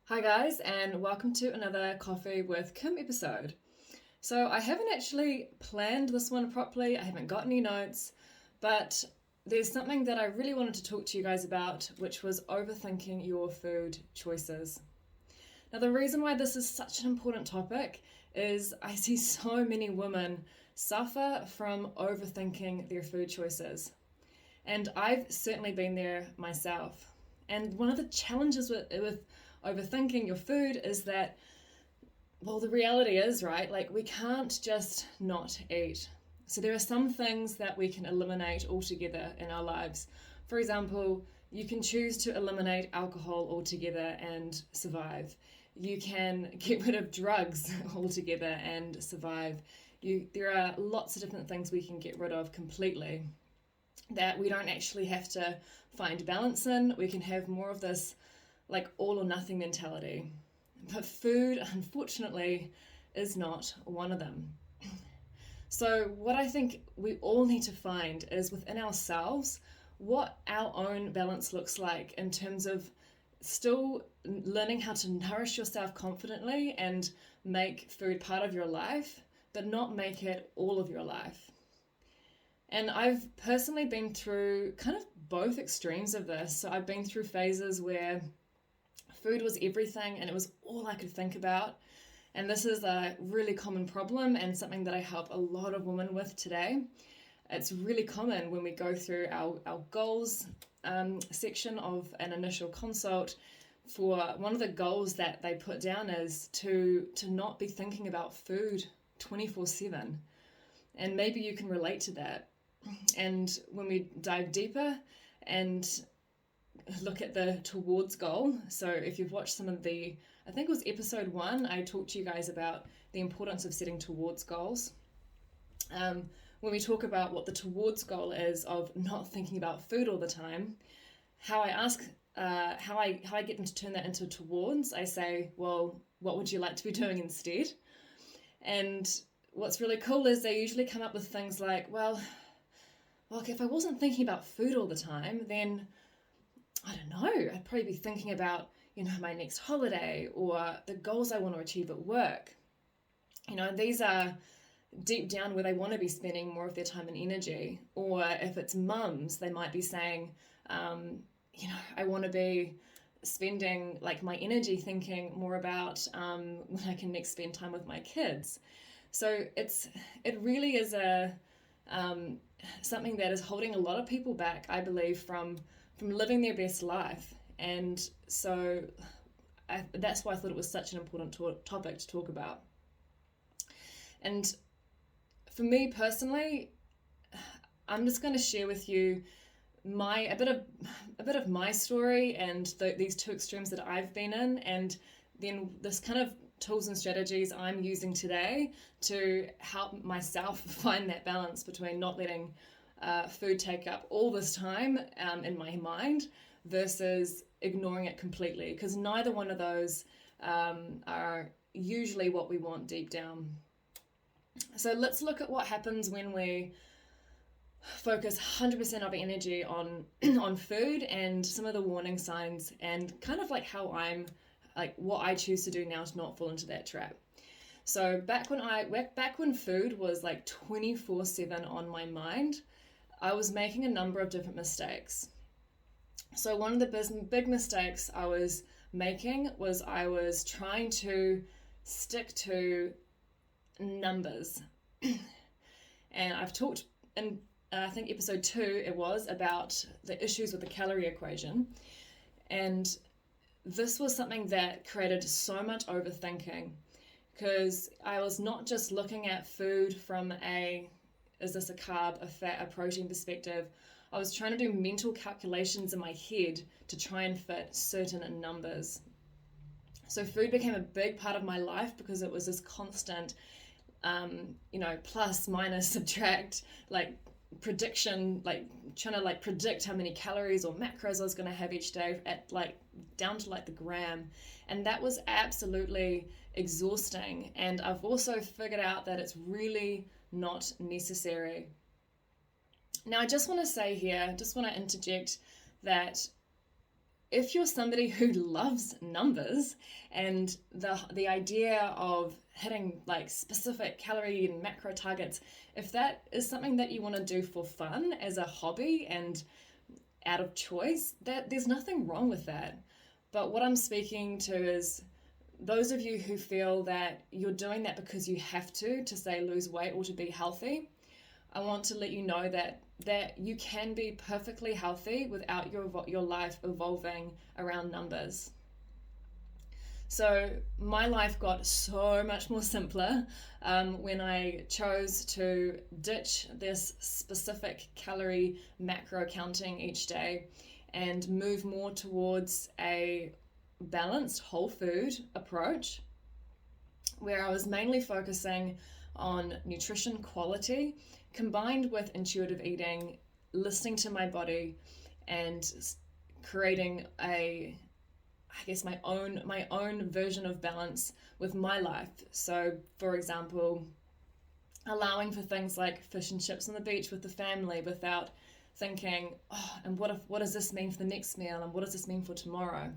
Hi, guys, and welcome to another Coffee with Kim episode. So, I haven't actually planned this one properly, I haven't got any notes, but there's something that I really wanted to talk to you guys about, which was overthinking your food choices. Now, the reason why this is such an important topic is I see so many women suffer from overthinking their food choices. And I've certainly been there myself. And one of the challenges with overthinking your food is that, well, the reality is, right, like we can't just not eat. So there are some things that we can eliminate altogether in our lives. For example, you can choose to eliminate alcohol altogether and survive. You can get rid of drugs altogether and survive. There are lots of different things we can get rid of completely that we don't actually have to find balance in. We can have more of this like all or nothing mentality. But food, unfortunately, is not one of them. So, what I think we all need to find is within ourselves what our own balance looks like in terms of still learning how to nourish yourself confidently and make food part of your life, but not make it all of your life. And I've personally been through kind of both extremes of this. So I've been through phases where food was everything and it was all I could think about. And this is a really common problem and something that I help a lot of women with today. It's really common when we go through our goals section of an initial consult. For one of the goals that they put down is to not be thinking about food 24/7. And maybe you can relate to that. And when we dive deeper and look at the towards goal, so if you've watched some of I think it was episode 1, I talked to you guys about the importance of setting towards goals. When we talk about what the towards goal is of not thinking about food all the time, how I ask, how I get them to turn that into towards, I say, well, what would you like to be doing instead? And what's really cool is they usually come up with things like, well, okay, if I wasn't thinking about food all the time, then I don't know, I'd probably be thinking about, my next holiday or the goals I want to achieve at work. These are deep down where they want to be spending more of their time and energy. Or if it's mums, they might be saying, I want to be spending like my energy thinking more about when I can next spend time with my kids. So it really is something that is holding a lot of people back, I believe, from living their best life. And so that's why I thought it was such an important topic to talk about. And for me personally, I'm just going to share with you a bit of my story and these two extremes that I've been in, and then this kind of tools and strategies I'm using today to help myself find that balance between not letting food take up all this time in my mind versus ignoring it completely, because neither one of those are usually what we want deep down. So let's look at what happens when we focus 100% of our energy on on food and some of the warning signs and kind of like what I choose to do now to not fall into that trap. So back when food was like 24/7 on my mind, I was making a number of different mistakes. So one of the big mistakes I was making was I was trying to stick to numbers. And I've talked in I think episode 2 it was about the issues with the calorie equation. And this was something that created so much overthinking, because I was not just looking at food from is this a carb, a fat, a protein perspective. I was trying to do mental calculations in my head to try and fit certain numbers. So food became a big part of my life because it was this constant, plus, minus, subtract, like prediction, like trying to like predict how many calories or macros I was going to have each day at like down to like the gram. And that was absolutely exhausting. And I've also figured out that it's really not necessary. Now, I just want to say here, just want to interject that if you're somebody who loves numbers and the idea of hitting like specific calorie and macro targets, if that is something that you want to do for fun as a hobby and out of choice, that there's nothing wrong with that. But what I'm speaking to is those of you who feel that you're doing that because you have to say lose weight or to be healthy. I want to let you know that you can be perfectly healthy without your life evolving around numbers. So my life got so much more simpler when I chose to ditch this specific calorie macro counting each day and move more towards a balanced whole food approach where I was mainly focusing on nutrition quality combined with intuitive eating, listening to my body, and creating my own version of balance with my life. So, for example, allowing for things like fish and chips on the beach with the family without thinking, oh, and what does this mean for the next meal, and what does this mean for tomorrow?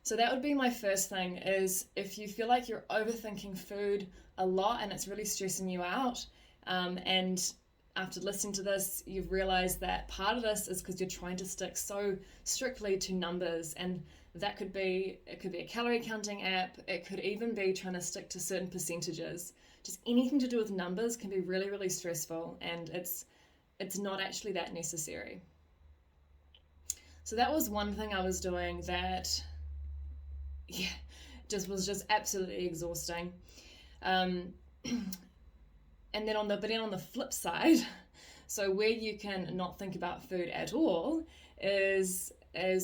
So that would be my first thing, is if you feel like you're overthinking food a lot and it's really stressing you out, and after listening to this, you've realized that part of this is because you're trying to stick so strictly to numbers, and it could be a calorie counting app, it could even be trying to stick to certain percentages. Just anything to do with numbers can be really, really stressful, and it's not actually that necessary. So that was one thing I was doing that was just absolutely exhausting. And then on the flip side, so where you can not think about food at all is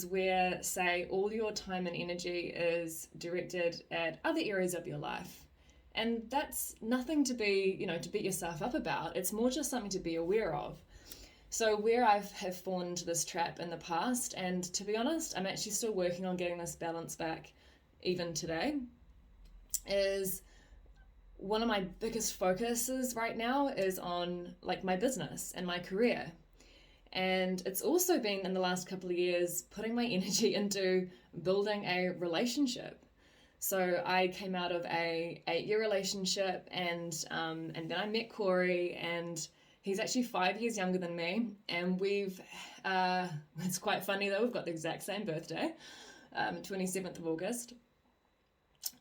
where, say, all your time and energy is directed at other areas of your life. And that's nothing to be, to beat yourself up about. It's more just something to be aware of. So where I have fallen into this trap in the past, and to be honest, I'm actually still working on getting this balance back even today, is one of my biggest focuses right now is on like my business and my career. And it's also been in the last couple of years putting my energy into building a relationship. So I came out of a 8-year relationship, and then I met Corey, and he's actually 5 years younger than me. And it's quite funny though, we've got the exact same birthday, 27th of August.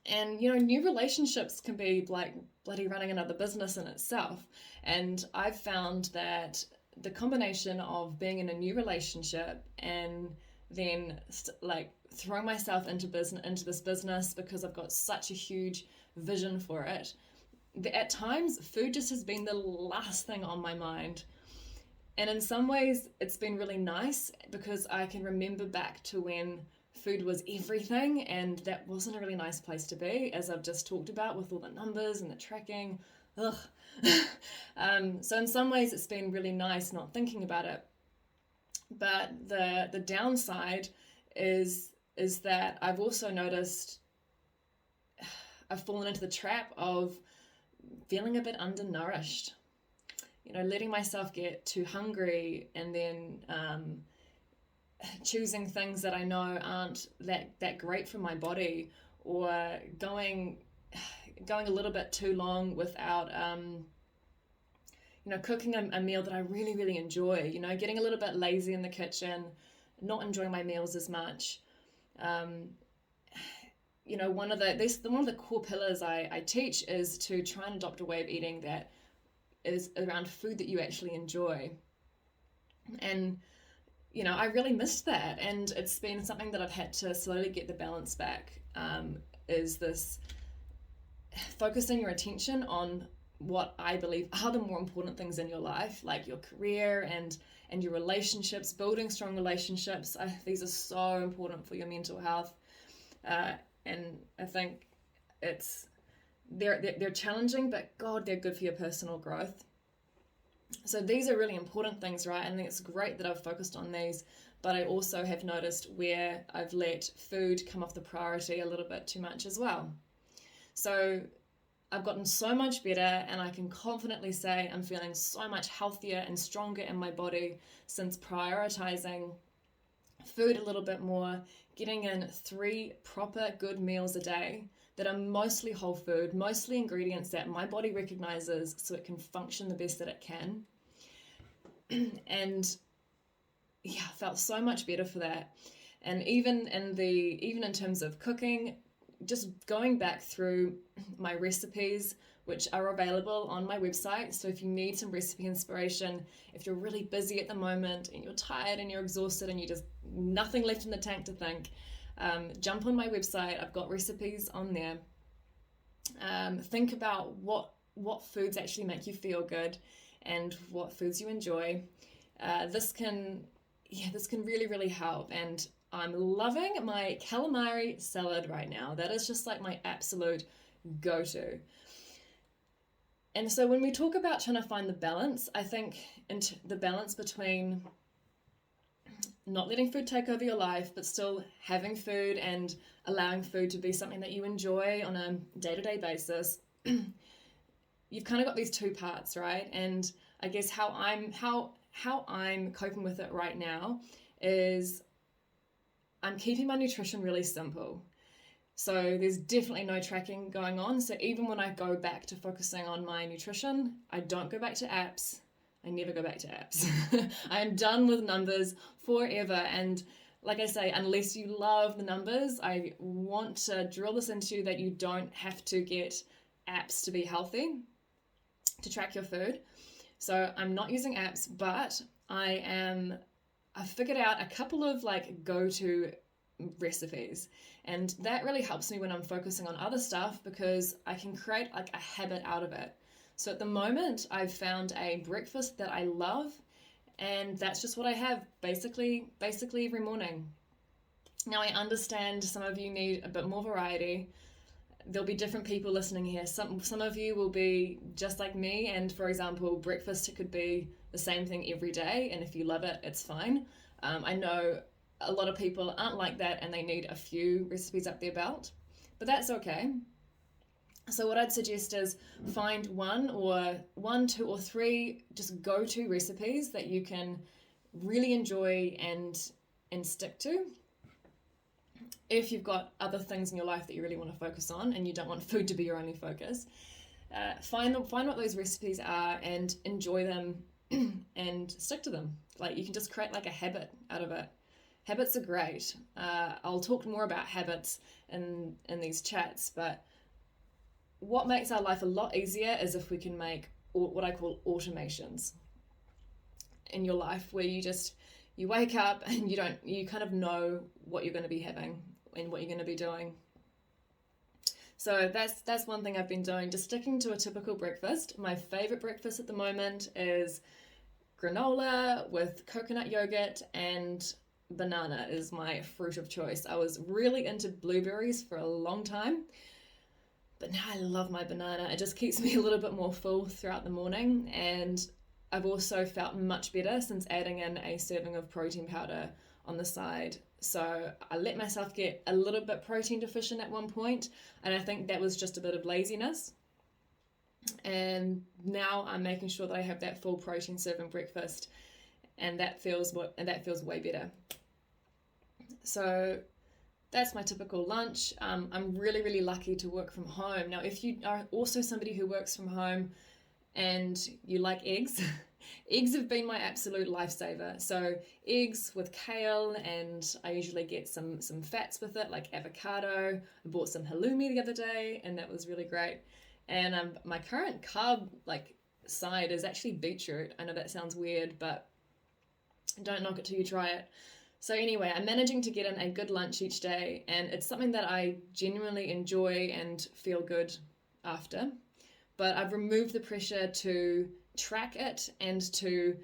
And, new relationships can be like bloody running another business in itself. And I've found that the combination of being in a new relationship and then like throwing myself into this business because I've got such a huge vision for it, at times food just has been the last thing on my mind. And in some ways it's been really nice because I can remember back to when food was everything, and that wasn't a really nice place to be, as I've just talked about with all the numbers and the tracking. Ugh. So in some ways it's been really nice not thinking about it. But the downside is that I've also noticed I've fallen into the trap of feeling a bit undernourished. Letting myself get too hungry and then choosing things that I know aren't that great for my body, or going a little bit too long without cooking a meal that I really, really enjoy, getting a little bit lazy in the kitchen, not enjoying my meals as much. One of the core pillars I teach is to try and adopt a way of eating that is around food that you actually enjoy. And I really missed that, and it's been something that I've had to slowly get the balance back, is this focusing your attention on what I believe are the more important things in your life, like your career and your relationships, building strong relationships. These are so important for your mental health, and I think they're challenging, but God, they're good for your personal growth. So these are really important things, right? And I think it's great that I've focused on these, but I also have noticed where I've let food come off the priority a little bit too much as well. So I've gotten so much better, and I can confidently say I'm feeling so much healthier and stronger in my body since prioritizing food a little bit more, getting in 3 proper good meals a day that are mostly whole food, mostly ingredients that my body recognizes so it can function the best that it can. And yeah, I felt so much better for that. And even in terms of cooking, just going back through my recipes, which are available on my website. So if you need some recipe inspiration, if you're really busy at the moment and you're tired and you're exhausted and you just nothing left in the tank to think, jump on my website. I've got recipes on there. Think about what foods actually make you feel good and what foods you enjoy. This can really, really help. And I'm loving my calamari salad right now. That is just like my absolute go-to. And so when we talk about trying to find the balance, I think the balance between not letting food take over your life, but still having food and allowing food to be something that you enjoy on a day-to-day basis, you've kind of got these 2 parts, right? And I guess how I'm coping with it right now is I'm keeping my nutrition really simple. So there's definitely no tracking going on. So even when I go back to focusing on my nutrition, I don't go back to apps. I never go back to apps. I am done with numbers forever. And like I say, unless you love the numbers, I want to drill this into you that you don't have to get apps to be healthy, to track your food. So I'm not using apps, but I've figured out a couple of like go-to recipes, and that really helps me when I'm focusing on other stuff because I can create like a habit out of it. So at the moment I've found a breakfast that I love, and that's just what I have basically every morning. Now I understand some of you need a bit more variety. There'll be different people listening here. Some of you will be just like me, and for example, breakfast, it could be the same thing every day, and if you love it, it's fine. I know a lot of people aren't like that and they need a few recipes up their belt, but that's okay. So what I'd suggest is find 1, 2 or 3 just go-to recipes that you can really enjoy and stick to. If you've got other things in your life that you really want to focus on and you don't want food to be your only focus, find what those recipes are and enjoy them and stick to them. Like you can just create like a habit out of it. Habits are great. I'll talk more about habits in these chats, but what makes our life a lot easier is if we can make what I call automations in your life, where you wake up and you kind of know what you're going to be having and what you're going to be doing. So that's one thing I've been doing, just sticking to a typical breakfast. My favorite breakfast at the moment is granola with coconut yogurt, and banana is my fruit of choice. I was really into blueberries for a long time, but now I love my banana. It just keeps me a little bit more full throughout the morning, and I've also felt much better since adding in a serving of protein powder on the side. So I let myself get a little bit protein deficient at one point, and I think that was just a bit of laziness. And now I'm making sure that I have that full protein serving breakfast, and that feels way better. So that's my typical lunch. I'm really, really lucky to work from home. Now, if you are also somebody who works from home and you like eggs, eggs have been my absolute lifesaver. So eggs with kale, and I usually get some fats with it, like avocado. I bought some halloumi the other day, and that was really great. And my current carb side is actually beetroot. I know that sounds weird, but don't knock it till you try it. So anyway, I'm managing to get in a good lunch each day, and it's something that I genuinely enjoy and feel good after. But I've removed the pressure to track it and to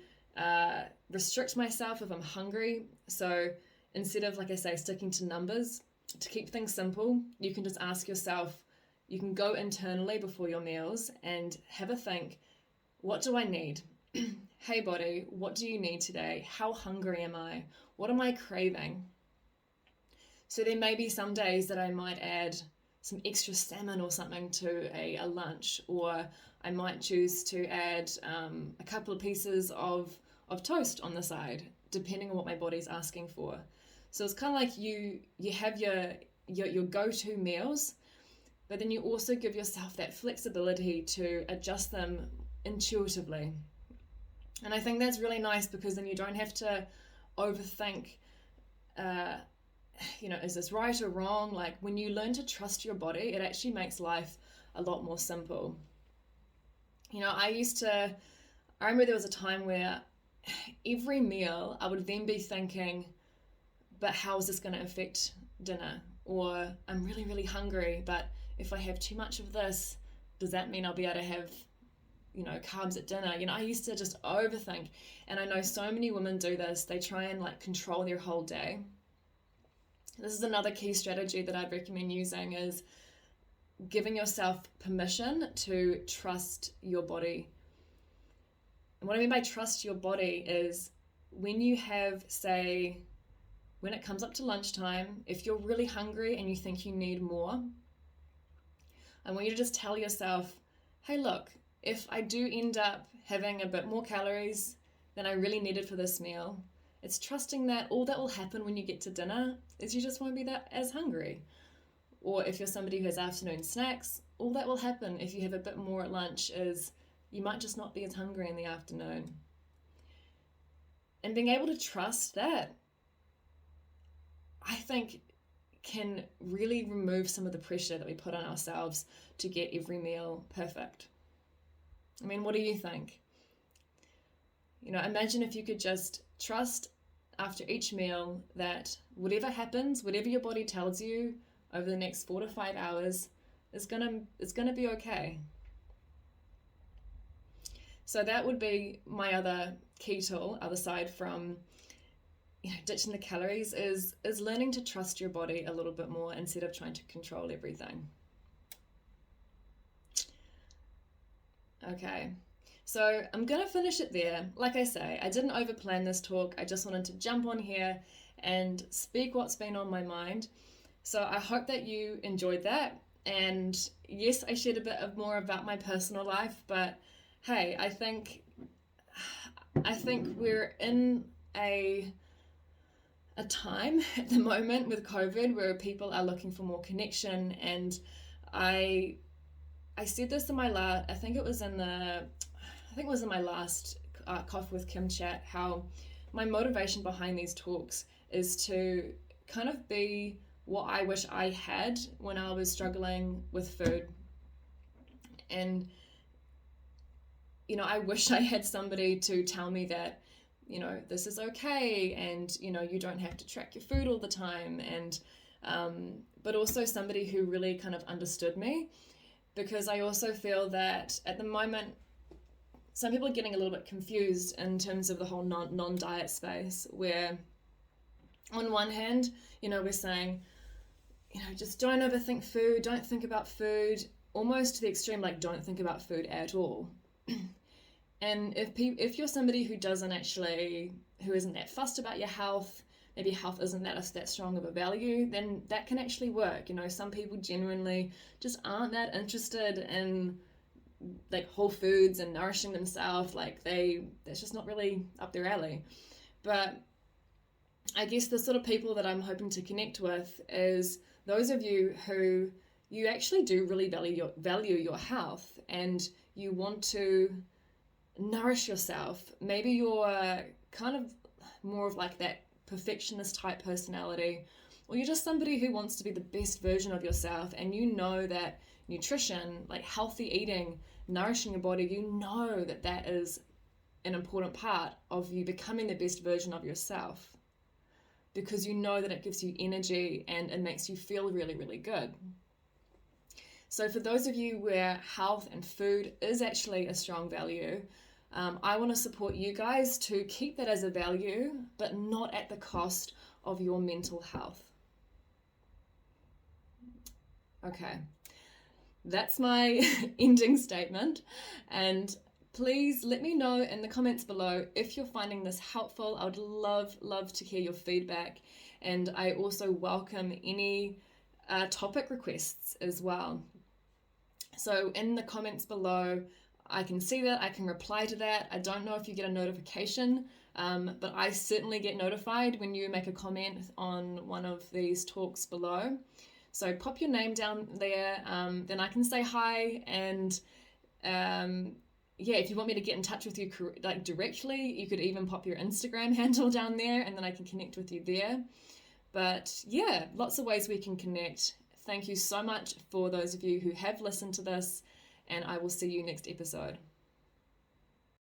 restrict myself if I'm hungry. So instead of, like I say, sticking to numbers, to keep things simple, you can just ask yourself, you can go internally before your meals and have a think, what do I need? Hey body, what do you need today? How hungry am I? What am I craving? So there may be some days that I might add some extra salmon or something to a lunch, or I might choose to add a couple of pieces of toast on the side, depending on what my body's asking for. So it's kind of like you have your go-to meals, but then you also give yourself that flexibility to adjust them intuitively. And I think that's really nice because then you don't have to overthink, uh, is this right or wrong? Like when you learn to trust your body, it actually makes life a lot more simple. I remember there was a time where every meal I would then be thinking, but how is this going to affect dinner? Or I'm really, really hungry, but if I have too much of this, does that mean I'll be able to have, carbs at dinner? I used to just overthink. And I know so many women do this. They try and like control their whole day. This is another key strategy that I'd recommend using is giving yourself permission to trust your body. And what I mean by trust your body is when you have, say, when it comes up to lunchtime, if you're really hungry and you think you need more, I want you to just tell yourself, hey, look, if I do end up having a bit more calories than I really needed for this meal, it's trusting that all that will happen when you get to dinner is you just won't be that as hungry. Or if you're somebody who has afternoon snacks, all that will happen if you have a bit more at lunch is you might just not be as hungry in the afternoon. And being able to trust that, I think, can really remove some of the pressure that we put on ourselves to get every meal perfect. I mean, what do you think? Imagine if you could just trust after each meal that whatever happens, whatever your body tells you over the next 4 to 5 hours is gonna be okay. So that would be my other key tool, other side from ditching the calories, is learning to trust your body a little bit more instead of trying to control everything. Okay, so I'm gonna finish it there. Like I say, I didn't overplan this talk. I just wanted to jump on here and speak what's been on my mind. So I hope that you enjoyed that. And yes, I shared a bit of more about my personal life, but hey, I think we're in a time at the moment with COVID where people are looking for more connection. And I said this in my I think it was in my last Coffee with Kim chat, how my motivation behind these talks is to kind of be what I wish I had when I was struggling with food. And I wish I had somebody to tell me that this is okay, and you don't have to track your food all the time, and but also somebody who really kind of understood me, because I also feel that at the moment some people are getting a little bit confused in terms of the whole non-diet space, where on one hand we're saying just don't overthink food, don't think about food, almost to the extreme, like don't think about food at all. And if you're somebody who isn't that fussed about your health, maybe health isn't that strong of a value, then that can actually work. Some people genuinely just aren't that interested in like whole foods and nourishing themselves. Like that's just not really up their alley. But I guess the sort of people that I'm hoping to connect with is those of you who you actually do really value your health, and you want to nourish yourself. Maybe you're kind of more of like that perfectionist type personality, or you're just somebody who wants to be the best version of yourself, and that nutrition, like healthy eating, nourishing your body, that is an important part of you becoming the best version of yourself, because that it gives you energy and it makes you feel really, really good. So for those of you where health and food is actually a strong value, I want to support you guys to keep that as a value, but not at the cost of your mental health. Okay, that's my ending statement. And please let me know in the comments below if you're finding this helpful. I would love to hear your feedback. And I also welcome any topic requests as well. So in the comments below, I can see that, I can reply to that. I don't know if you get a notification But I certainly get notified when you make a comment on one of these talks below. So pop your name down there, then I can say hi. And yeah, if you want me to get in touch with you like directly, you could even pop your Instagram handle down there, and then I can connect with you there. But yeah, lots of ways we can connect. Thank you so much for those of you who have listened to this, and I will see you next episode.